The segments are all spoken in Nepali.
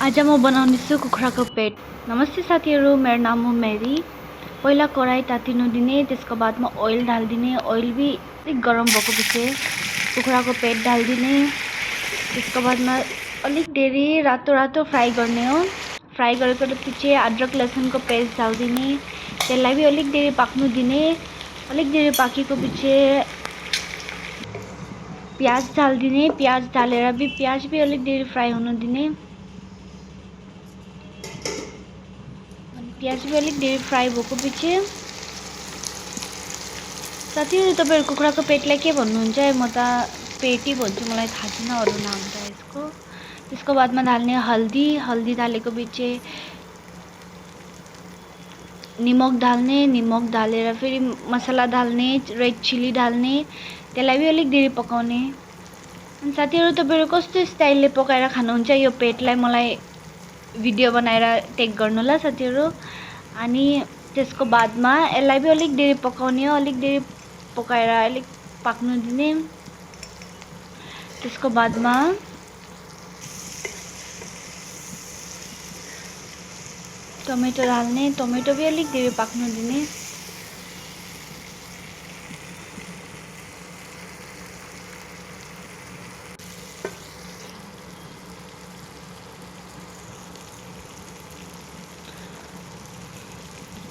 आज म बनाउनेछु कुखुराको पेट। नमस्ते साथीहरु, मेरो नाम हो मेरी। पहिला कराई तातिनु दिने, त्यसको बादमा ओइल ढाल्दिने। ओइल भी अलिक गरम भएपछि कुखुराको पेट ढाल्दिने। त्यसको बादमा अलिक देरी रातो रातो फ्राई गर्ने हो। फ्राई गरेपछि अदरक लसुनको पेस्ट ढाल्दिने। त्यसलाई भी अलिक देरी पाक्नु दिने। अलिक देरी पाकेपछि प्याज ढाल्दिने। प्याज ढालेर भी प्याज भी अलिक देरी फ्राई हुनु दिने। प्याज भी अलिक देरी फ्राई भएपछि साथीहरु, तपाईहरु कुखुराको पेटलाई के भन्नुहुन्छ? म त पेटी भन्छु, मलाई थाहा छैन अरु नाम त यसको। त्यसको बादमा ढाल्ने हल्दी। हल्दी ढालेको पछि निमक ढाल्ने। निमक ढालेर फेरि मसला ढाल्ने, रेड चिली ढाल्ने। त्यसलाई भी अलिक देरी पकाउने। अनि साथीहरु, तपाईहरु कस्तो स्टाइलले पकाएर खानुहुन्छ यो पेटलाई मलाई भिडियो बनाएर टेग गर्नु ल साथीहरु। अनि त्यसको बादमा यसलाई भी अलिक देरी पकाउने हो। अलिक देरी पकाएर अलिक पाक्नु दिने। त्यसको बादमा टमेटो ढाल्ने। टमेटो भी अलिक देरी पाक्नु दिने।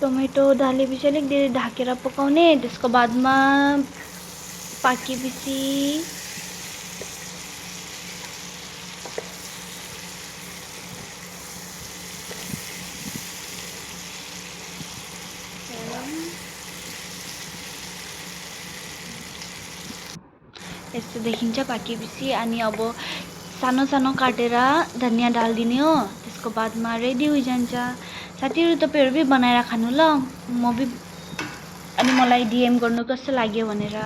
टमेटो ढालेपछि अलिक देरी ढाकेर पकाउने। त्यसको बादमा पाकेपछि यस्तो देखिन्छ पाकेपछि। अनि अब सानो सानो काटेर धनिया ढाल्दिने हो। त्यसको बादमा रेडी भइजान्छ। साथीहरु, तपाईहरु भी बनाएर खानु ल। म भी अनि मलाई डीएम गर्नु कस्तो लाग्यो भनेर।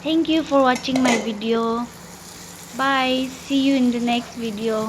Thank you for watching my video. Bye, see you in the next video.